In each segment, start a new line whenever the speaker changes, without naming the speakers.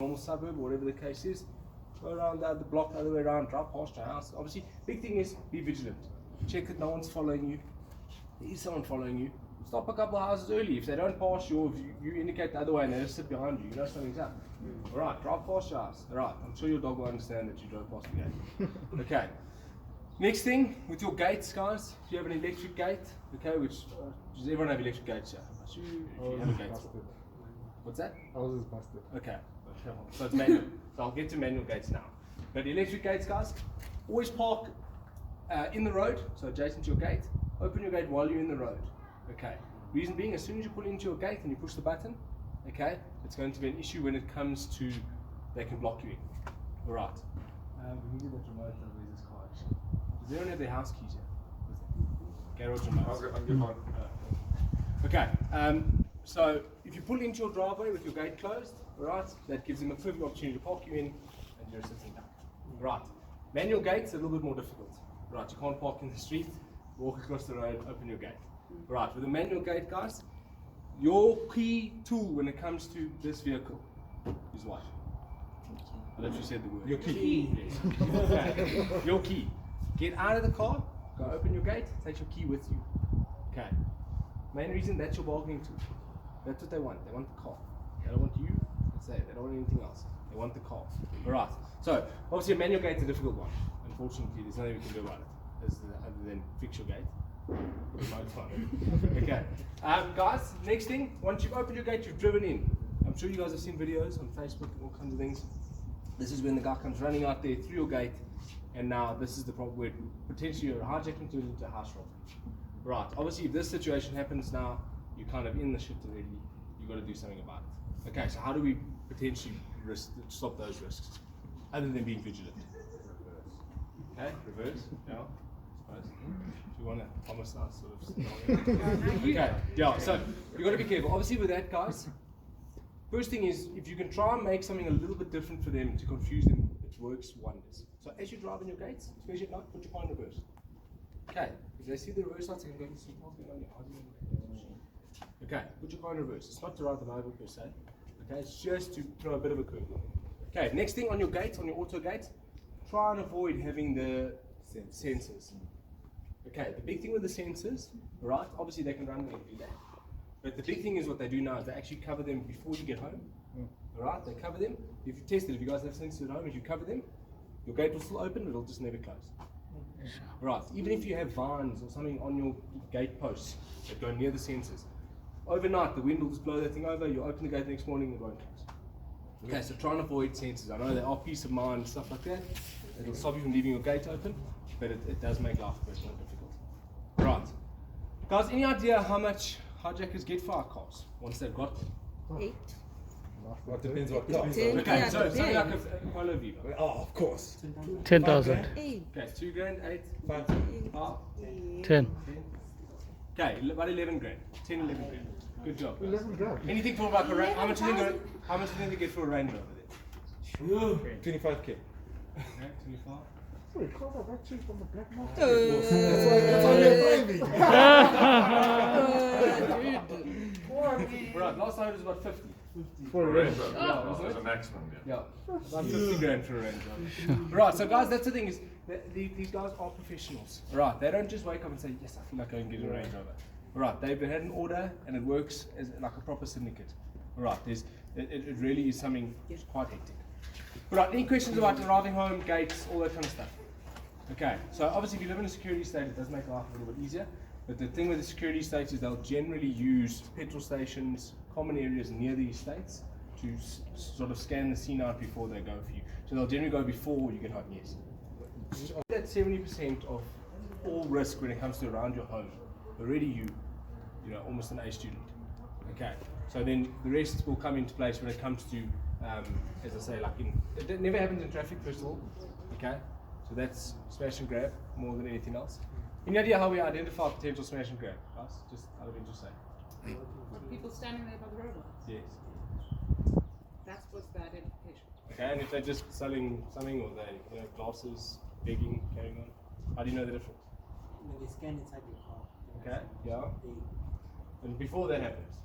normal suburb or whatever the case is, go around the block the other way around, drive past your house. Obviously, big thing is be vigilant. Check that no one's following you. There is someone following you. Stop a couple of houses early. If they don't pass you, you indicate the other way and they just sit behind you, you know something's up. Alright, drive past your house. Alright, I'm sure your dog will understand that you drove past the gate. Okay. Next thing, with your gates, guys, if you have an electric gate, okay, which, does everyone have electric gates here? You have a gate. What's that?
Ours is busted.
Okay, so it's manual. So I'll get to manual gates now. But electric gates, guys, always park in the road, so adjacent to your gate. Open your gate while you're in the road. Okay. Reason being, as soon as you pull into your gate and you push the button, okay, it's going to be an issue when it comes to they can block you in. All right. We can get that remote over this car actually. Does anyone have their house keys here? Garage remote.
I'll get one.
Okay. So if you pull into your driveway with your gate closed, all right, that gives them a perfect opportunity to park you in, and you're sitting down. Right. Manual gates are a little bit more difficult. Right. You can't park in the street. Walk across the road, open your gate. Right, with a manual gate, guys, your key tool when it comes to this vehicle is what? I literally said the word.
Your key.
Yes. Okay. Your key. Get out of the car, go open your gate, take your key with you. Okay. Main reason, that's your bargaining tool. That's what they want. They want the car. They don't want you, let's say, they don't want anything else. They want the car. Alright, so obviously a manual gate's a difficult one. Unfortunately, there's nothing we can do about it. Other than fix your gate. Okay. Guys, next thing, once you've opened your gate, you've driven in. I'm sure you guys have seen videos on Facebook and all kinds of things. This is when the guy comes running out there through your gate, and now this is the problem where potentially you're hijacking turns into a house robbery. Right, obviously if this situation happens now, you're kind of in the shit already, you've got to do something about it. Okay, so how do we potentially stop those risks, other than being vigilant? Okay, reverse, yeah. Do you want a homicide sort of scenario? Okay, yeah, so you've got to be careful. Obviously with that, guys, first thing is, if you can try and make something a little bit different for them to confuse them, it works wonders. So as you drive in your gates, especially at night, put your car in reverse. Okay, if they see the reverse lights, they can go and see what's going on here. Okay, put your car in reverse. It's not to ride the Bible per se. Okay, it's just to throw a bit of a curve. Okay, next thing on your gate, on your auto gate, try and avoid having the sensors. Okay, the big thing with the sensors, right, obviously they can run and do that. But the big thing is what they do now is they actually cover them before you get home. Alright, they cover them. If you test it, if you guys have sensors at home, if you cover them, your gate will still open, it'll just never close. Right, even if you have vines or something on your gate posts that go near the sensors, overnight the wind will just blow that thing over, you open the gate the next morning, it won't close. Okay, so try and avoid sensors. I know there are peace of mind and stuff like that. It'll stop you from leaving your gate open, but it does make life a bit more difficult. Right. Guys, any idea how much hijackers get for our cars once they've got them?
8.
What depends what car.
Ten.
Okay,
Yeah,
so something like
depends.
a Polo Viva.
Oh, of course.
10,000.
8.
Okay, 2 grand, 8,
5.
10.
Okay, about 11 grand. 10, 11 grand. Good job. Guys.
11 grand.
Anything for about a range? How much do you think they get for a Range Rover there?
25k.
Okay, 25.
Wait, cars are that cheap on the black market.
That's
Right, last time it was about 50.
For a Range
Yeah,
As a maximum, yeah.
Yeah, about 50 grand for a Range Rover. Right, so guys, that's the thing is, these guys are professionals. Right, they don't just wake up and say, yes, I feel like going to get a Range Rover. Right, they've had an order and it works as like a proper syndicate. Right, it really is something quite hectic. Right, any questions about arriving home, gates, all that kind of stuff? Okay, so obviously if you live in a security state, it does make life a little bit easier. But the thing with the security states is they'll generally use petrol stations, common areas near these states to sort of scan the scene out before they go for you. So they'll generally go before you get home, yes. That's 70% of all risk when it comes to around your home. Already you know, almost an A student. Okay, so then the rest will come into place when it comes to, as I say, like it never happens in traffic, first of all. Okay, so that's smash and grab more than anything else. Any idea how we identify potential smash and grab, guys? Just out of interest.
People standing there by the roadblocks.
Yes.
That's what's the identification.
Okay, and if they're just selling something or they, glasses, begging, carrying on, how do you know the difference?
When they scan inside your car.
Okay, yeah. And before that happens,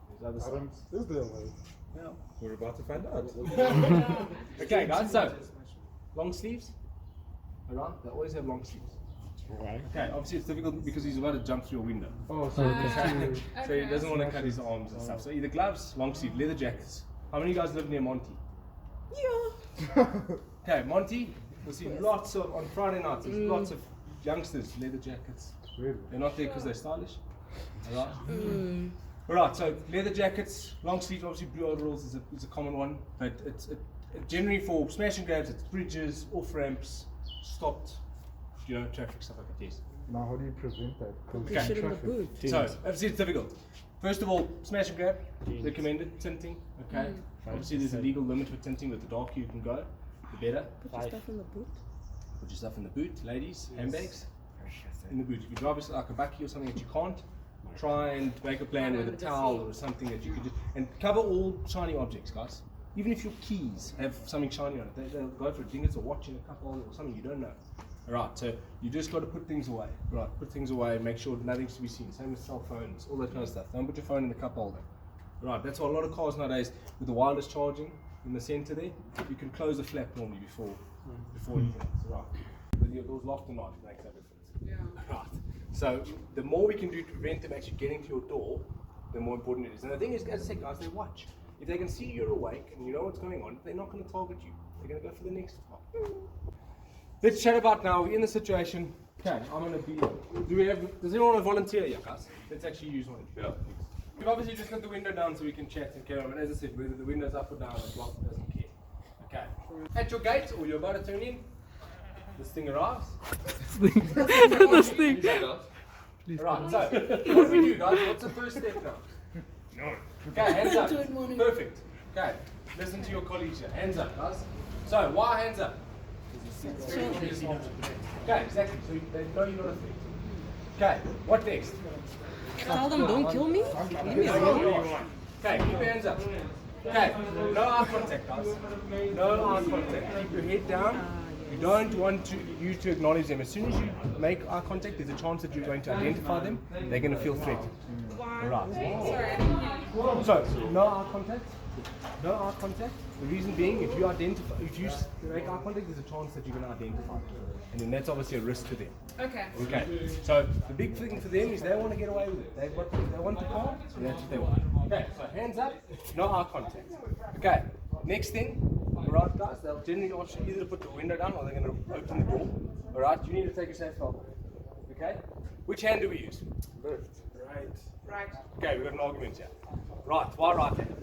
there's other signs.
Is there a way?
Well,
We're about to find out.
okay, guys. So, long sleeves. Alright, they always have long sleeves.
Right.
Okay, obviously it's difficult because he's about to jump through a window.
Oh, so
Okay.
So he doesn't want to cut his arms and stuff. So either gloves, long sleeve, leather jackets. How many of you guys live near Monty? Okay, Monty, we'll see lots of, on Friday nights, there's lots of youngsters, leather jackets.
Really?
They're not there because they're stylish. Alright? Alright, so leather jackets, long sleeves, obviously blue overalls is a common one. But it's generally for smash and grabs, it's bridges, off ramps, stopped, traffic, stuff like that, yes.
Now, how do you prevent that?
Okay.
Shit in the boot.
So, obviously it's difficult. First of all, smash and grab, recommended, tinting, okay? Obviously there's a legal limit for tinting, with the darker you can go, the better.
Put your stuff in the boot.
Put your stuff in the boot, ladies, handbags, in the boot. If you drive like a bakkie or something that you can't, try and make a plan with a towel or something that you could do. And cover all shiny objects, guys. Even if your keys have something shiny on it, they'll go for it. Think it's a watch in a cup holder or something, you don't know. Alright, so you just got to put things away. Right, put things away, make sure nothing's to be seen. Same with cell phones, all that kind of stuff. Don't put your phone in the cup holder. Right, that's why a lot of cars nowadays, with the wireless charging in the center there, you can close the flap normally before you can. Right. Whether your door's locked or not, it makes no difference.
Yeah.
Right. So the more we can do to prevent them actually getting to your door, the more important it is. And the thing is, as I said, guys, they watch. If they can see you're awake and you know what's going on, they're not going to target you. They're going to go for the next one. Let's chat about now. We're in the situation. Okay, I'm going to be. Does anyone want to volunteer here, guys? Let's actually use one. Yeah. We've obviously just got the window down so we can chat and carry on. But as I said, whether the window's up or down, the clock doesn't care. Okay. At your gate, or you're about to turn in, this thing arrives.
This thing.
Right, so what do we do, guys? What's the first step now? No. Okay, hands up. Perfect. Okay, listen to your colleagues here. Hands up, guys. So, why hands up? Okay, exactly. So they know you're not a threat. Okay, what next?
Tell them don't kill me. Leave me alone.
Okay, keep your hands up. Okay, no eye contact, guys. No eye contact. Keep your head down. You don't want you to acknowledge them. As soon as you make eye contact, there's a chance that you're going to identify them. They're going to feel threatened. Alright.
Sorry, I didn't hear you.
So, no eye contact. No eye contact. The reason being, if you make eye contact, there's a chance that you're going to identify them. And then that's obviously a risk to them.
Okay.
Okay. So the big thing for them is they want to get away with it. They want the car, and that's what they want. Okay. So hands up, no eye contact. Okay. Next thing, alright, guys. They'll generally ask you either to put the window down or they're going to open the door. Alright. You need to take your safe belt. Okay. Which hand do we use? Left.
Right.
Okay. We've got an argument here. Right. Why right hand?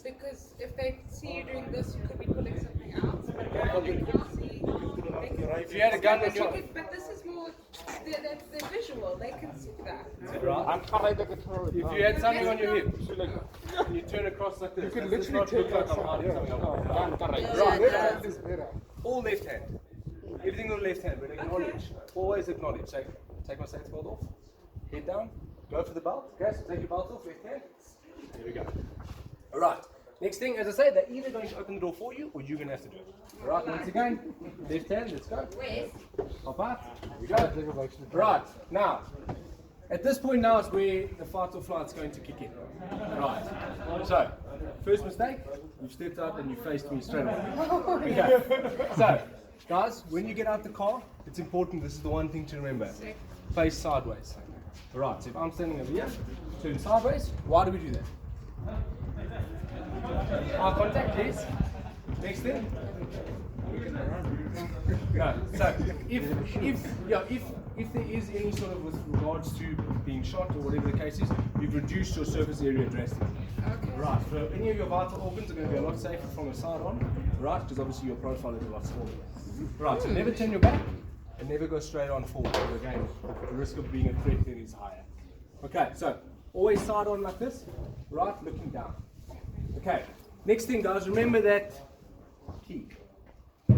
Because if they see you doing this, you could be pulling something out. But they can't see.
If you had a gun in your
But this is more, they're visual. They can see that.
right. If you had something on your hip, and you turn across like this, you can literally look like I'm hiding something. Right. All left hand. Everything on the left hand, but acknowledge. Always acknowledge. Say, take my safety belt off. Head down. Go for the belt. Okay, so take your belt off, left hand. There we go. Alright. Next thing, as I say, they're either going to open the door for you or you're going to have to do it. Alright, once again, left hand, let's go. Hop out. There we go. Right, now, at this point now is where the fight or flight's going to kick in. Right. So, first mistake, you've stepped out and you faced me straight away. Okay. So, guys, when you get out the car, it's important, this is the one thing to remember. Face sideways. Alright, so if I'm standing over here, turn sideways, why do we do that? Eye contact, yes. Next thing. No. So if there is any sort of with regards to being shot or whatever the case is, you've reduced your surface area drastically.
Okay.
Right. So any of your vital organs are going to be a lot safer from the side on, right? Because obviously your profile is a lot smaller. Right. So never turn your back and never go straight on forward. Because again, the risk of being a threat then is higher. Okay. So always side on like this, right? Looking down. Okay. Next thing, guys, remember that key.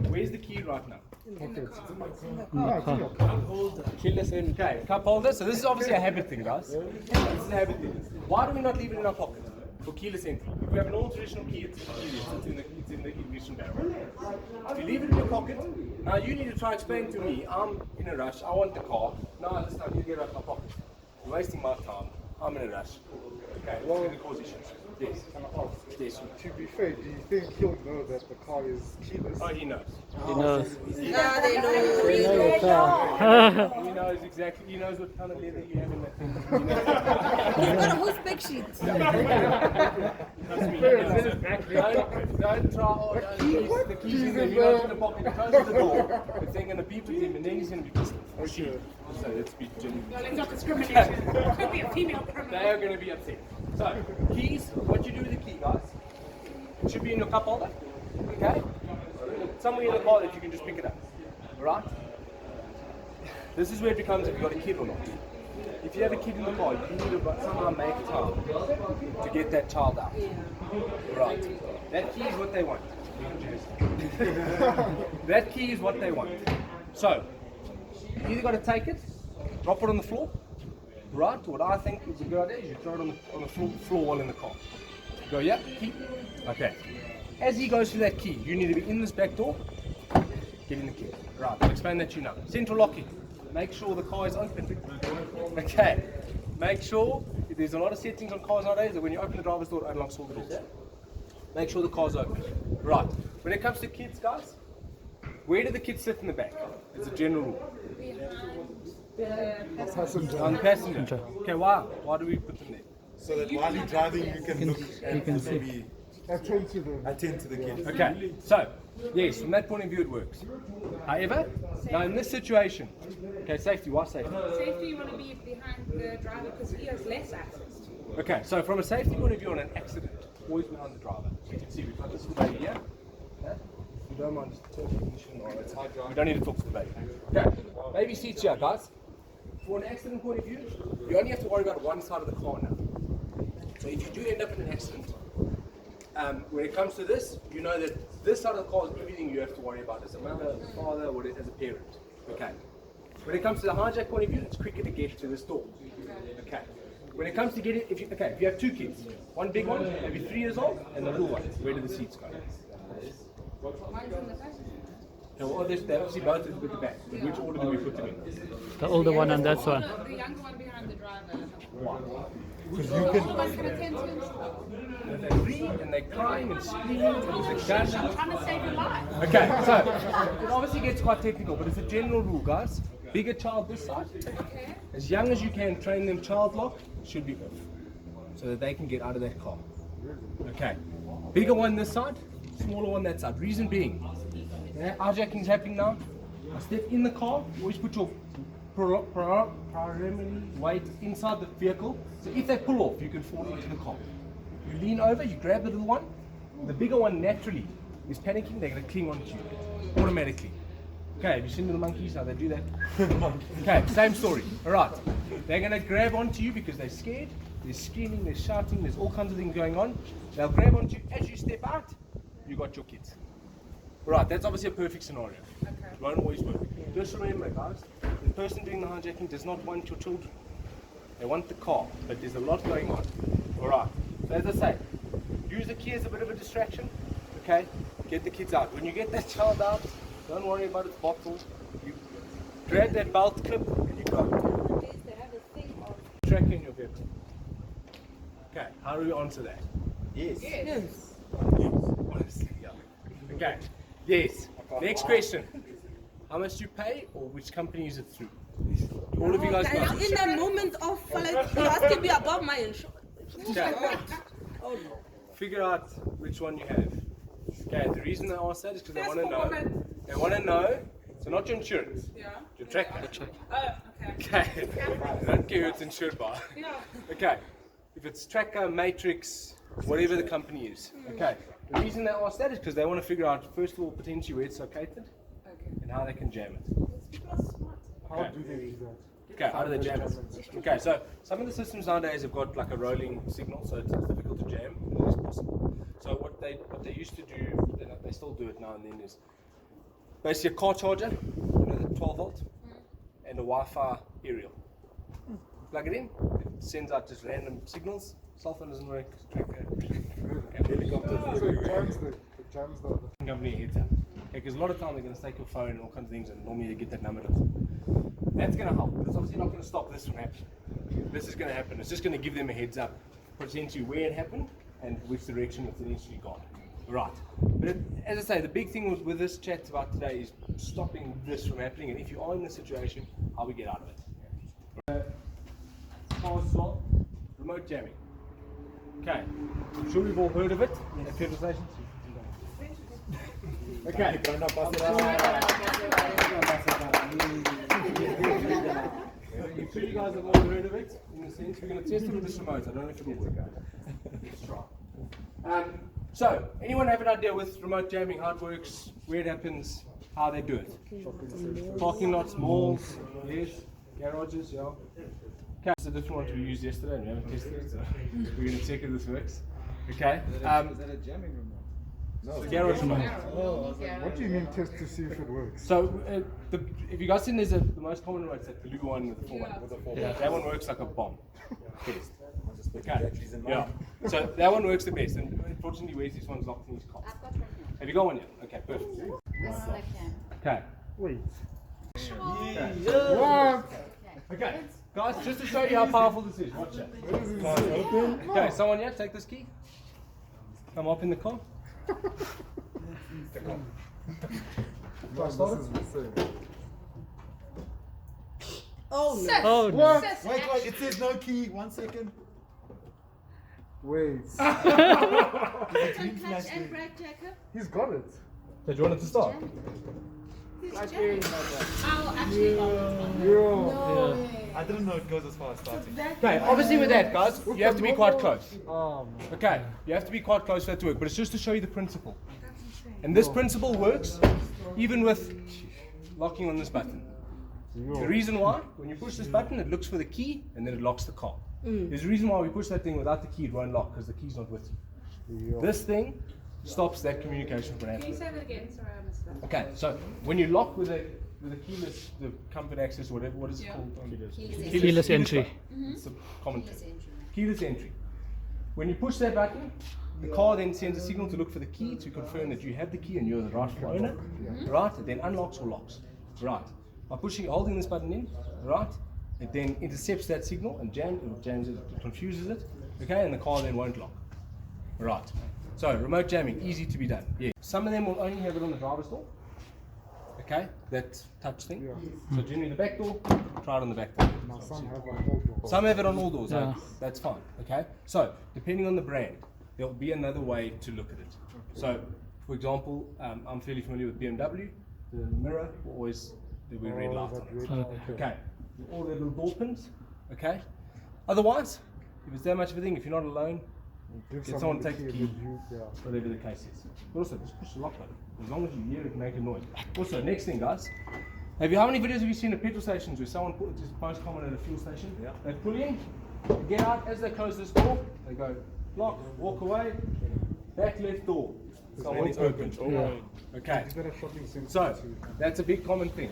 Where's the key right now? Okay, cup holder. So this is obviously a habit thing, guys. This is a habit thing. Why do we not leave it in our pocket for keyless entry? If we have an old traditional key, it's in the ignition barrel. If you leave it in your pocket, now you need to try and explain to me, I'm in a rush, I want the car. No, this time you get out of my pocket. You're wasting my time. I'm in a rush. Okay, what's going to cause issues? Yes. Yes.
To be fair, do you think he'll know that the car is keyless?
Oh, he knows.
He knows.
Nah, they know.
They know your car.
He knows exactly. He knows what kind of leather you have in that thing. He knows.
He's got a whole spec sheet.
Trust me, he knows. Don't try. Oh, the keys in there. He knows in the pocket. He closes the door. It's then going to beep with him, and then he's going to be pissed. Oh, shit. So let's be genuine.
Well, it's not discrimination. It could be a female criminal.
They are going to be upset. So, keys, what you do with the key, guys, it should be in your cup holder, okay? Somewhere in the car that you can just pick it up, alright? This is where it becomes if you've got a kid or not. If you have a kid in the car, you need to somehow make time to get that child out. Right. That key is what they want. That key is what they want. So, you either got to take it, drop it on the floor, right? What I think is a good idea is you throw it on the floor while in the car. Go, yeah, key. Okay. As he goes through that key, you need to be in this back door, getting the key. Right, I'll explain that to you now. Central locking. Make sure the car is open. Okay. Make sure, there's a lot of settings on cars nowadays that when you open the driver's door, it unlocks all the doors. Make sure the car's open. Right. When it comes to kids, guys, where do the kids sit in the back? It's a general rule. On the passenger. Okay, why? Why do we put them there?
So that while you're driving, you can look and
can see.
maybe attend to the kids.
Okay, so, yes, from that point of view it works. However, now in this situation, okay, safety, why safety?
Safety, you want to be behind the driver because he has less access to.
Okay, so from a safety point of view on an accident, always behind the driver. You can see we've got this little baby here. Okay? If you don't mind just talking, we don't need to talk to the baby. Okay, baby seats here, guys. For an accident point of view, you only have to worry about one side of the car now. So if you do end up in an accident, when it comes to this, you know that this side of the car is everything you have to worry about as a mother, as a father, or as a parent. Okay. When it comes to the hijack point of view, it's quicker to get to this door. Okay. When it comes to getting, if you have two kids, one big one, maybe 3 years old, and the little one, where do the seats go?
Mine's in the passenger.
Okay, well, they obviously both with the back. But which order do we put them in?
The older one and that one.
The younger one behind the driver.
Because you
All
can.
of us can attend to him.
And they read and they're crying and screaming and there's a gun.
I'm trying to save your life.
Okay, so it obviously gets quite technical, but it's a general rule, guys. Bigger child this side,
Okay.
as young as you can, train them child lock, should be off, so that they can get out of that car. Okay, bigger one this side, smaller one that side. Reason being, hijacking's happening now. I step in the car, always put your primary weight inside the vehicle, so if they pull off, you can fall into the car. You lean over, you grab the little one, the bigger one naturally is panicking, they're going to cling onto you, automatically. Okay, have you seen little monkeys, how they do that? Okay, same story. Alright, they're going to grab onto you because they're scared, they're screaming, they're shouting, there's all kinds of things going on. They'll grab onto you, as you step out, you got your kids. Right, that's obviously a perfect scenario.
Okay.
It won't always work. Just remember, guys, the person doing the hijacking does not want your children. They want the car, but there's a lot going on. Alright, so as I say, use the key as a bit of a distraction, okay? Get the kids out. When you get that child out, don't worry about its bottle. You grab that belt clip and you go.
They have a thing of
Track in your vehicle. Okay, how do we answer that?
Yes.
yes.
Honestly, yeah. Okay, yes. Next question. How much do you pay or which company is it through? All of you guys know.
I'm in that moment of like you're asking me about my insurance.
Okay.
Oh no.
Figure out which one you have. Okay, the reason I ask that is because they want to know.
woman.
They want to know, so not your insurance,
Yeah.
your tracker.
Okay.
Okay, I don't care who it's insured by.
Yeah.
Okay, if it's tracker, matrix, whatever the company is. Okay, the reason they ask that is because they want to figure out, first of all, potentially where it's located
Okay.
and how they can jam it.
People are smart.
How do they do that?
Okay, how do they jam it? Okay, so some of the systems nowadays have got like a rolling signal, so it's difficult to jam as possible. So what they used to do, they still do it now and then, is basically a car charger, you know, the 12 volt, and a Wi-Fi aerial. Plug it in, it sends out just random signals. Cell phone doesn't work, tracker.
So it jams the
Company heads up. Because a lot of time they're going to take your phone and all kinds of things, and normally they get that number to call. That's going to help. It's obviously not going to stop this from happening. This is going to happen. It's just going to give them a heads up, potentially where it happened, and which direction it needs to be gone. Right. But as I say, the big thing with this chat about today is stopping this from happening, and if you are in this situation, how we get out of it. Cars as well, remote jamming. Okay, I'm sure we've all heard of it at petrol stations. Okay. I'm sure you guys have all heard of it. In the sense, we're going to test it with this remote. I don't know if it will work out. Let's try. So, anyone have an idea with remote jamming, how it works, where it happens, how they do it? Parking lots, malls, yes, garages, yeah. Okay, it's a different one we used yesterday and we haven't tested it, so we're going to check if this works. Okay.
Is that a jamming remote? No.
Garage remote.
What do you mean test to see if it works?
So, if you guys seen, there's the most common remote, like the blue one with the 4-1.
Yeah.
That one works like a bomb. Test. Okay. Yeah. So that one works the best, and unfortunately, Wes, this one's locked in his car. Have you got one yet? Okay, perfect. Okay.
Wait.
What? Okay, guys, just to show you how powerful this is, watch that. Okay, someone yet? Take this key. Come up in the car.
Oh no.
Oh,
What?
Wait, it says no key. 1 second.
Wait.
Green
Don't
flash
catch and
there.
brake, Jacob.
He's got it.
Did you want it to start?
I'll actually
Yo.
I didn't know it goes as far as starting.
Okay, obviously with that, guys, you have to be quite close.
Oh, man.
Okay, you have to be quite close for that to work, but it's just to show you the principle. And this principle works even with locking on this button. The reason why, when you push this button, it looks for the key and then it locks the car. There's a reason why we push that thing without the key, it won't lock because the key's not with you. This thing stops that communication from
Can you
happening.
say that again? Sorry, I missed that.
Okay, so when you lock with a keyless, the comfort access, whatever, what is it called?
Keyless entry.
It's a common term. Keyless entry. When you push that button, the car then sends a signal to look for the key to confirm that you have the key and you're the rightful owner. Right? It then unlocks or locks. Right. By holding this button in, right, it then intercepts that signal and jams it, confuses it. Okay, and the car then won't lock. Right. So remote jamming, easy to be done. Yeah. Some of them will only have it on the driver's door. Okay, that touch thing.
Yeah.
So generally the back door, try it on the back door.
Now some have on all doors.
Some have it on all doors,
Yeah.
that's fine, okay? So, depending on the brand, there'll be another way to look at it. So, for example, I'm fairly familiar with BMW, the mirror will always, there'll be red
Oh,
lights
that
on it.
red-
Okay.
Okay, all the little door pins, okay? Otherwise, if it's that much of a thing, if you're not alone,
Give
get someone to take the
and
key,
then you- yeah.
whatever the case is. But also, just push the lock button, as long as you hear it make a noise. Also, next thing, guys, how many videos have you seen at petrol stations where someone put this most common at a fuel station? Yeah. They pull in, they get out, as they close this door, they go lock, walk away, back left door. Someone is open. Okay.
Is that a shopping center
So
too?
that's a big common thing.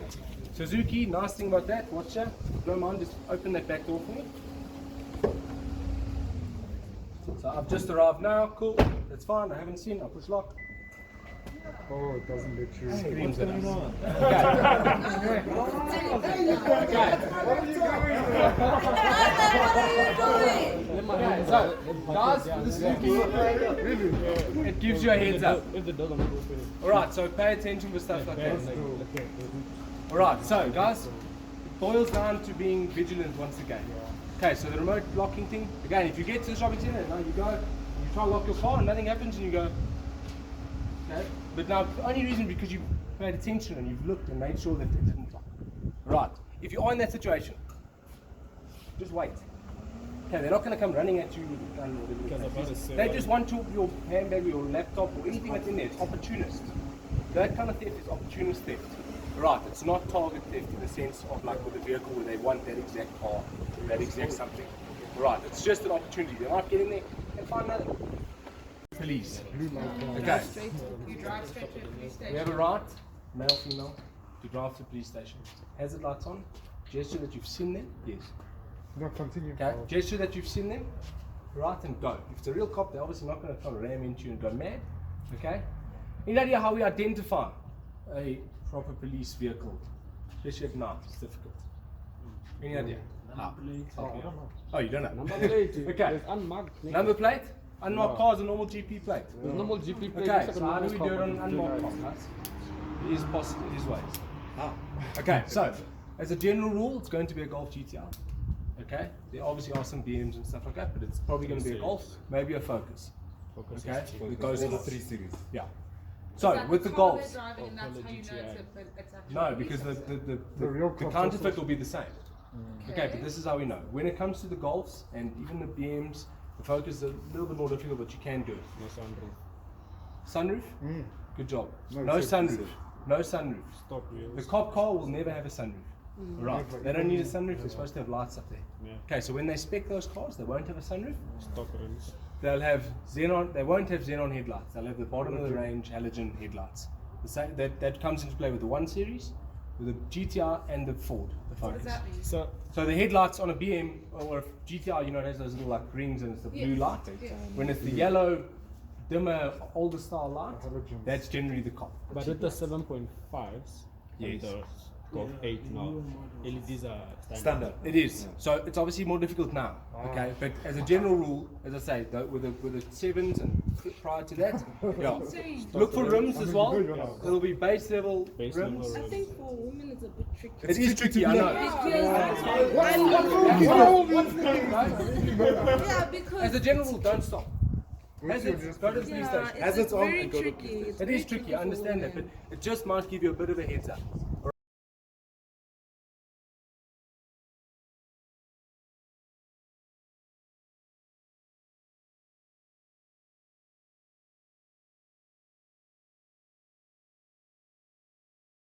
Suzuki, nice thing about that, watch that. Don't mind, just open that back door for me. So I've just arrived now, cool, that's fine, I haven't seen, I'll push lock.
Oh, it doesn't let you.
Screams at us. Okay, so guys, with the Suzuki, it gives you a heads up. Alright, so pay attention for stuff like that. Alright, so guys, it boils down to being vigilant once again. Okay, so the remote locking thing, again, if you get to the shopping center, now you go, you try to lock your car and nothing happens and you go, okay, but now the only reason because you've paid attention and you've looked and made sure that it didn't lock. Right, if you are in that situation, just wait. Okay, they're not going to come running at you with a gun or whatever. They just want your handbag or your laptop or anything that's in there. It's opportunist. That kind of theft is opportunist theft. Right, it's not target theft in the sense of like with a vehicle where they want that exact car, that exact something. Right, it's just an opportunity. They might get in there and find another. Police. Okay.
You drive straight to a police
We
station.
have a right, male, female, to drive to the police station. Hazard lights on. Gesture that you've seen them. Yes.
No, continue.
Okay. Gesture that you've seen them. Right, and go. If it's a real cop, they're obviously not going to try to ram into you and go mad. Okay. Any idea how we identify a proper police vehicle, especially at night? It's difficult. Any idea? How? Oh, you don't know.
Number plate.
Okay.
There's unmarked.
Number plate. Unmarked car is a normal GP plate.
Normal GP plate.
Okay, so how do we do it on unmarked cars, guys? It is possible, it is ways. Okay, so as a general rule, it's going to be a Golf GTR. Okay, there obviously are some BMs and stuff like that, but it's probably going to be a Golf, maybe a Focus. Okay, it goes in the 3 Series. Yeah. So with the Golfs,
That's how you know it's actually
no, because the counterfeit will be the same. Okay, but this is how we know. When it comes to the Golfs and even the BMs, the Focus is a little bit more difficult, but you can do it.
No sunroof.
Sunroof? Good job.
No,
No
it's a-
sunroof. No sunroof.
Stop wheels.
The cop car will never have a sunroof. Right. They don't need a sunroof, they're supposed to have lights up there.
Yeah.
Okay, so when they spec those cars, they won't have a sunroof.
Stop rims.
They'll have xenon, they won't have xenon headlights. They'll have the bottom of the range halogen headlights. The same, that comes into play with the 1 Series, with the GTR and the Ford, the
What does
Focus.
that mean?
So
So the headlights on a BM or a GTR, you know, it has those little like rings and it's the blue light.
Yeah.
When it's the yellow, dimmer, older style light,
Halogens.
that's generally the cop.
but with the 7.5s and
Yes.
the Golf 8 now, LEDs are
Standard.
It is. So it's obviously more difficult now. Okay, but as a general rule, as I say, with the 7s and prior to that, yeah. Look for rims as well. It'll be base level
Base
rims.
level
I
rims.
think for women it's a bit tricky.
It is tricky, I know.
Yeah, because
As a general rule, don't stop. As it, go to the police
yeah,
station.
it's
As it's on,
very
and go to the
tricky.
police
It's
station. It
very
is tricky,
tricky
I
for
understand that, but
women.
it just might give you a bit of a heads up.